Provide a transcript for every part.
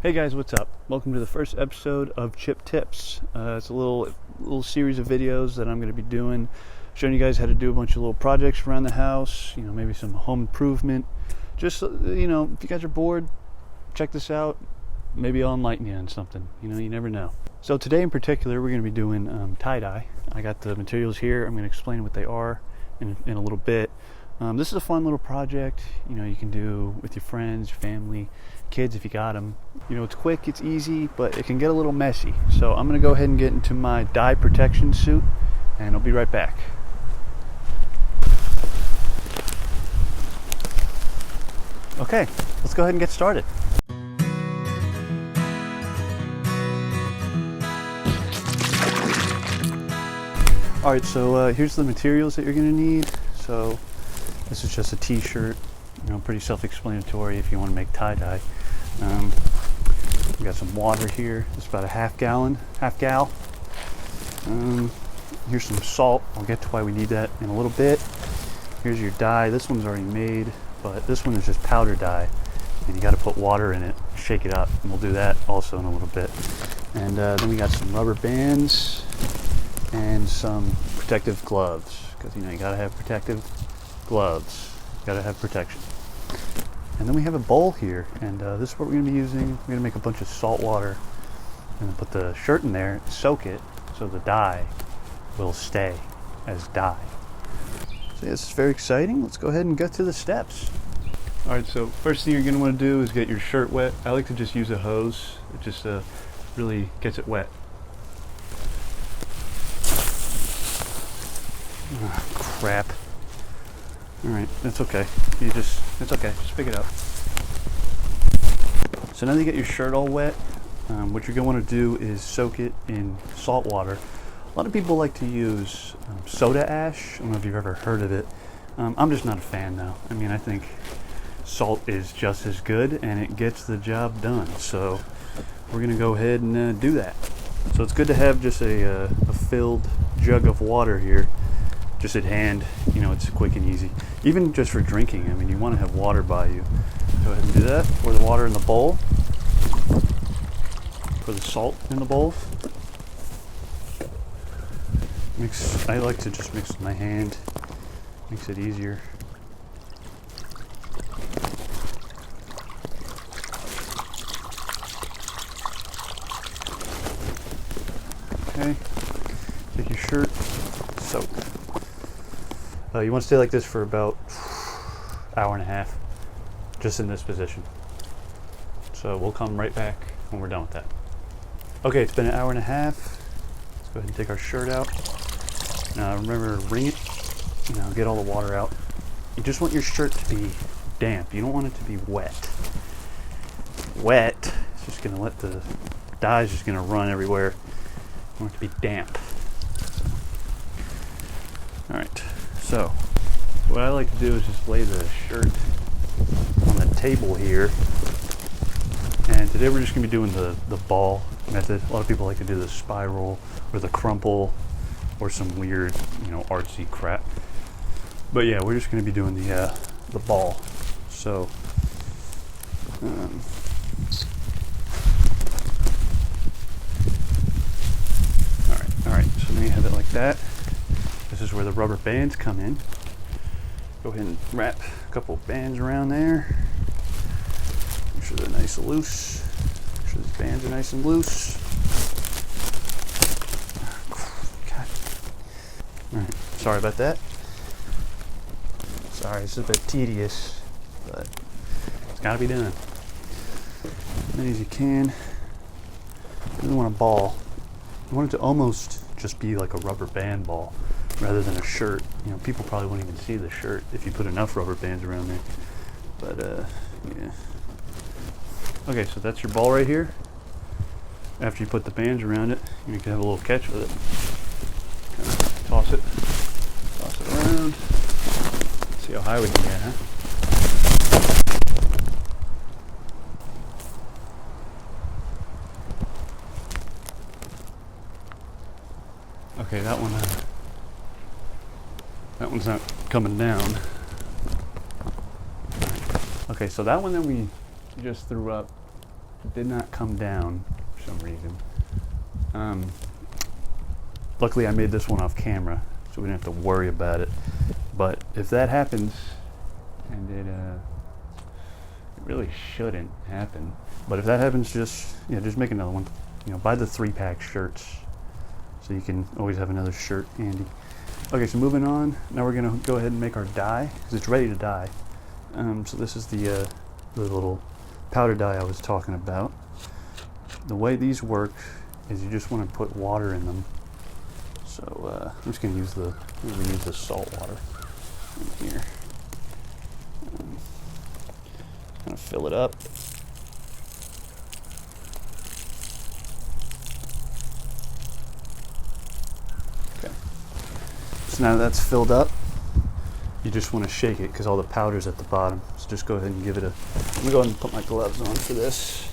Hey guys, what's up? Welcome to the first episode of Chip Tips. It's a little series of videos that I'm going to be doing, showing you guys how to do a bunch of little projects around the house. You know, maybe some home improvement. Just if you guys are bored, check this out. Maybe I'll enlighten you on something. You never know. So today in particular, we're going to be doing tie-dye. I got the materials here. I'm going to explain what they are in a little bit. This is a fun little project. You can do with your friends, your family, kids if you got them. It's quick, it's easy, but it can get a little messy. So I'm going to go ahead and get into my dye protection suit, and I'll be right back. Okay, let's go ahead and get started. Alright, so here's the materials that you're going to need. So this is just a t-shirt, pretty self-explanatory if you want to make tie-dye. We got some water here. It's about a half gal. Here's some salt. I'll get to why we need that in a little bit. Here's your dye. This one's already made, but this one is just powder dye, and you got to put water in it, shake it up, and we'll do that also in a little bit. And then we got some rubber bands and some protective gloves, because you got to have protective gloves. You got to have protection. And then we have a bowl here, and this is what we're going to be using. We're going to make a bunch of salt water and then put the shirt in there, soak it, so the dye will stay as dye. So yeah, this is very exciting. Let's go ahead and get to the steps. Alright, so first thing you're going to want to do is get your shirt wet. I like to just use a hose. It just really gets it wet. Oh, crap. Alright, that's okay. It's okay. Just pick it up. So now that you get your shirt all wet, what you're going to want to do is soak it in salt water. A lot of people like to use soda ash. I don't know if you've ever heard of it. I'm just not a fan though. I think salt is just as good and it gets the job done. So we're going to go ahead and do that. So it's good to have just a filled jug of water here. Just at hand, it's quick and easy. Even just for drinking, you want to have water by you. Go ahead and do that. Pour the water in the bowl. Pour the salt in the bowl. I like to just mix with my hand. Makes it easier. Okay. Take your shirt, soak. You want to stay like this for about an hour and a half, just in this position. So we'll come right back when we're done with that. Okay, it's been an hour and a half. Let's go ahead and take our shirt out. Now remember to wring it, get all the water out. You just want your shirt to be damp. You don't want it to be wet. Wet, it's just going to let the dye's just going to run everywhere. You want it to be damp. Alright. So, what I like to do is just lay the shirt on the table here. And today we're just going to be doing the ball method. A lot of people like to do the spiral or the crumple or some weird, artsy crap. But yeah, we're just going to be doing the ball. So, alright, so now you have it like that. This is where the rubber bands come in. Go ahead and wrap a couple bands around there. Make sure they're nice and loose. Make sure these bands are nice and loose. God. Alright, sorry about that. Sorry, it's a bit tedious, but it's gotta be done. As many as you can. You don't want a ball. You want it to almost just be like a rubber band ball, rather than a shirt. People probably won't even see the shirt if you put enough rubber bands around there. But, yeah. Okay, so that's your ball right here. After you put the bands around it, you can have a little catch with it. Kind of toss it around. See how high we can get, huh? Okay, that one's not coming down. Okay, so that one that we just threw up, did not come down for some reason. Luckily I made this one off camera, so we didn't have to worry about it. But if that happens, and it really shouldn't happen, but if that happens, just make another one. Buy the 3-pack shirts, so you can always have another shirt handy. Okay, so moving on. Now we're gonna go ahead and make our dye because it's ready to dye. So this is the little powder dye I was talking about. The way these work is you just want to put water in them. So I'm just gonna use the salt water in here. Gonna fill it up. Okay. So now that's filled up, you just want to shake it because all the powder's at the bottom. So just go ahead and give it a. I'm gonna go ahead and put my gloves on for this.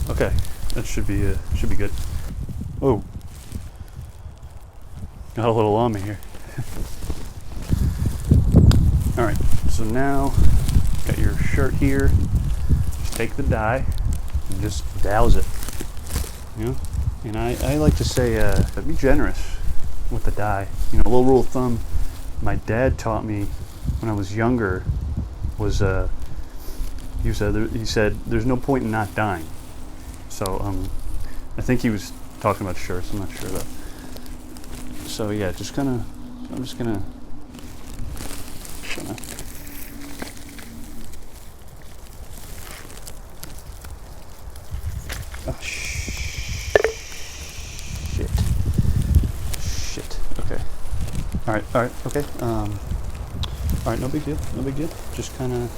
Okay, that should be good. Oh, got a little on me here. All right, so now got your shirt here. Just take the dye and just douse it. And I like to say, be generous with the dye. A little rule of thumb my dad taught me when I was younger was he said there's no point in not dyeing. So I think he was talking about shirts. I'm not sure though. So yeah, I'm just gonna. Oh shit. Okay. All right. Okay. All right. No big deal. Just kind of,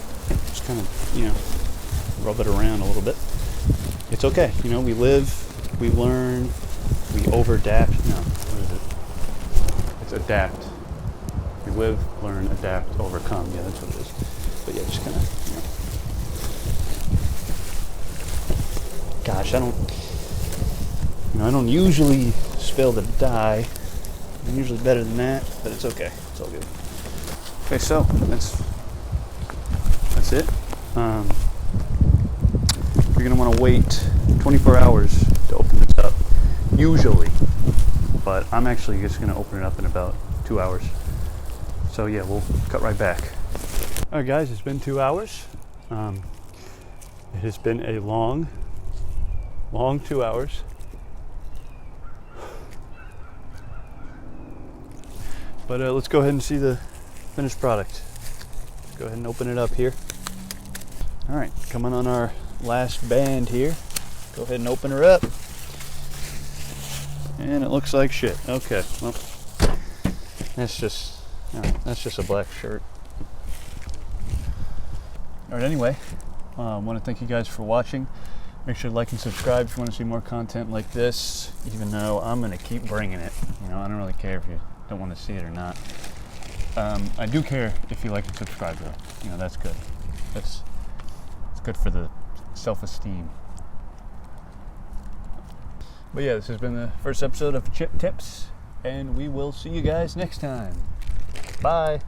rub it around a little bit. It's okay. We live, we learn, we over-adapt. No, what is it? It's adapt. We live, learn, adapt, overcome. Yeah, that's what it is. But yeah, just kind of, Gosh, I don't usually spill the dye. I'm usually better than that, but it's okay. It's all good. Okay, so that's it. You're going to want to wait 24 hours to open this up, usually, but I'm actually just going to open it up in about 2 hours. So yeah, we'll cut right back. All right, guys, it's been 2 hours. It has been a long 2 hours. But let's go ahead and see the finished product. Go ahead and open it up here. All right, coming on our last band here. Go ahead and open her up. And it looks like shit. Okay, well, that's just a black shirt. All right, anyway, I want to thank you guys for watching. Make sure to like and subscribe if you want to see more content like this, even though I'm going to keep bringing it. I don't really care if you don't want to see it or not. I do care if you like and subscribe, though. That's good. It's good for the self-esteem. But yeah, this has been the first episode of Chip Tips, and we will see you guys next time. Bye.